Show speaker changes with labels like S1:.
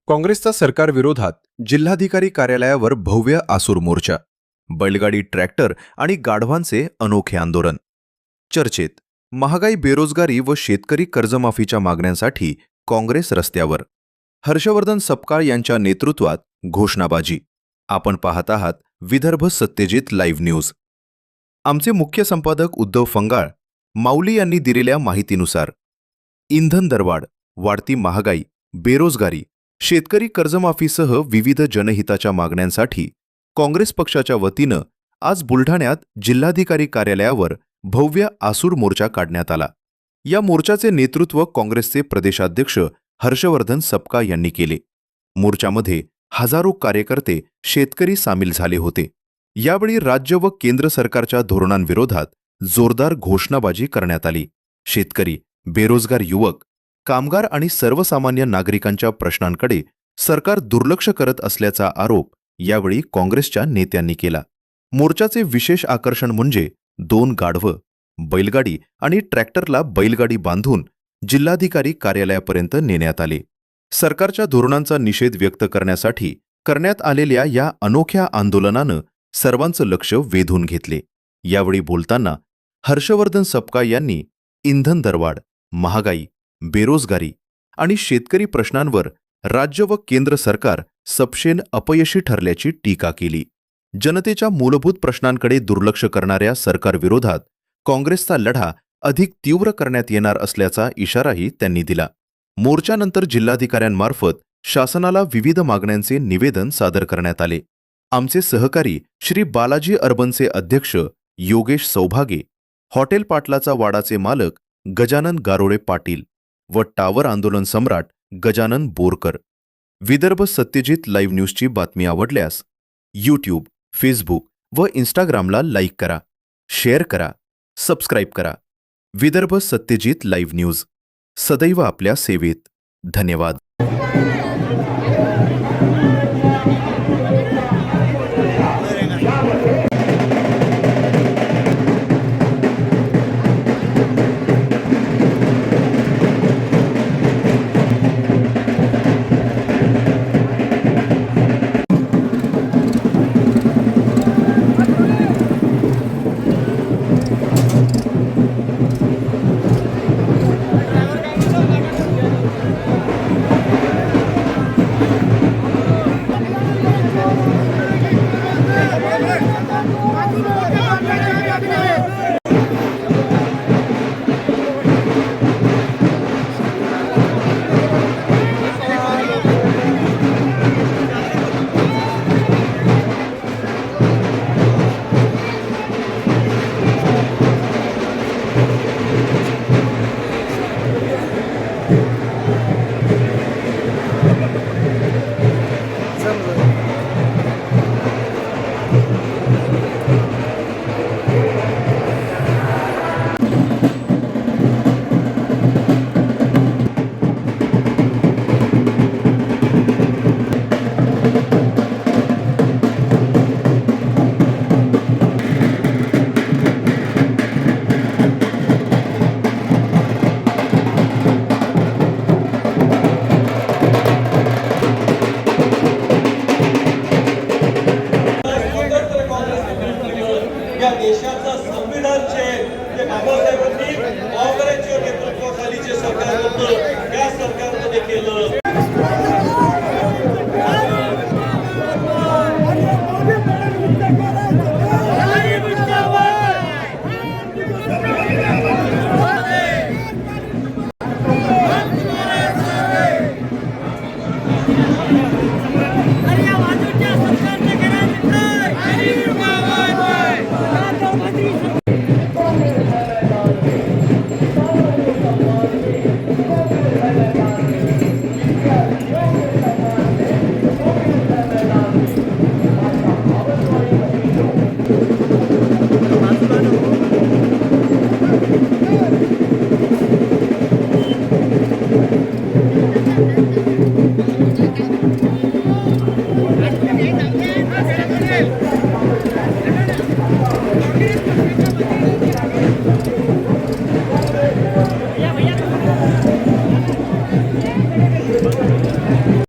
S1: काँग्रेसचा सरकार विरोधात जिल्हाधिकारी कार्यालयावर भव्य आसूर मोर्चा, बैलगाडी, ट्रॅक्टर आणि गाढवांचे अनोखे आंदोलन. चर्चेत महागाई, बेरोजगारी व शेतकरी कर्जमाफीच्या मागण्यांसाठी काँग्रेस रस्त्यावर. हर्षवर्धन सपकाळ यांच्या नेतृत्वात घोषणाबाजी. आपण पाहत आहात विदर्भ सत्यजित लाईव्ह न्यूज. आमचे मुख्य संपादक उद्धव फंगाळ माऊली यांनी दिलेल्या माहितीनुसार इंधन दरवाढ, वाढती महागाई, बेरोजगारी, शेतकरी कर्जमाफीसह विविध जनहिताच्या मागण्यांसाठी काँग्रेस पक्षाच्या वतीनं आज बुलढाण्यात जिल्हाधिकारी कार्यालयावर भव्य आसूर मोर्चा काढण्यात आला. या मोर्चाचे नेतृत्व काँग्रेसचे प्रदेशाध्यक्ष हर्षवर्धन सपकाळ यांनी केले. मोर्चामध्ये हजारो कार्यकर्ते, शेतकरी सामील झाले होते. यावेळी राज्य व केंद्र सरकारच्या धोरणांविरोधात जोरदार घोषणाबाजी करण्यात आली. शेतकरी, बेरोजगार युवक, कामगार आणि सर्वसामान्य नागरिकांच्या प्रश्नांकडे सरकार दुर्लक्ष करत असल्याचा आरोप यावेळी काँग्रेसच्या नेत्यांनी केला. मोर्चाचे विशेष आकर्षण म्हणजे 2 गाढवं, बैलगाडी आणि ट्रॅक्टरला बैलगाडी बांधून जिल्हाधिकारी कार्यालयापर्यंत नेण्यात आले. सरकारच्या धोरणांचा निषेध व्यक्त करण्यासाठी करण्यात आलेल्या या अनोख्या आंदोलनानं सर्वांचं लक्ष वेधून घेतले. यावेळी बोलताना हर्षवर्धन सपकाळ यांनी इंधन दरवाढ, महागाई, बेरोजगारी आणि शेतकरी प्रश्नांवर राज्य व केंद्र सरकार सपशेल अपयशी ठरल्याची टीका केली. जनतेच्या मूलभूत प्रश्नांकडे दुर्लक्ष करणाऱ्या सरकारविरोधात काँग्रेसचा लढा अधिक तीव्र करण्यात येणार असल्याचा इशाराही त्यांनी दिला. मोर्चानंतर जिल्हाधिकाऱ्यांमार्फत शासनाला विविध मागण्यांचे निवेदन सादर करण्यात आले. आमचे सहकारी श्री बालाजी अर्बनचे अध्यक्ष योगेश सौभागे, हॉटेल पाटलाचा वाडाचे मालक गजानन गारोळे पाटील व टावर आंदोलन सम्राट गजानन बोरकर. विदर्भ सत्यजित लाईव्ह न्यूजची बातमी आवडल्यास यूट्यूब, फेसबुक व इंस्टाग्रामला लाईक करा, शेअर करा, सबस्क्राईब करा. विदर्भ सत्यजित लाईव्ह न्यूज सदैव आपल्या सेवेत. धन्यवाद.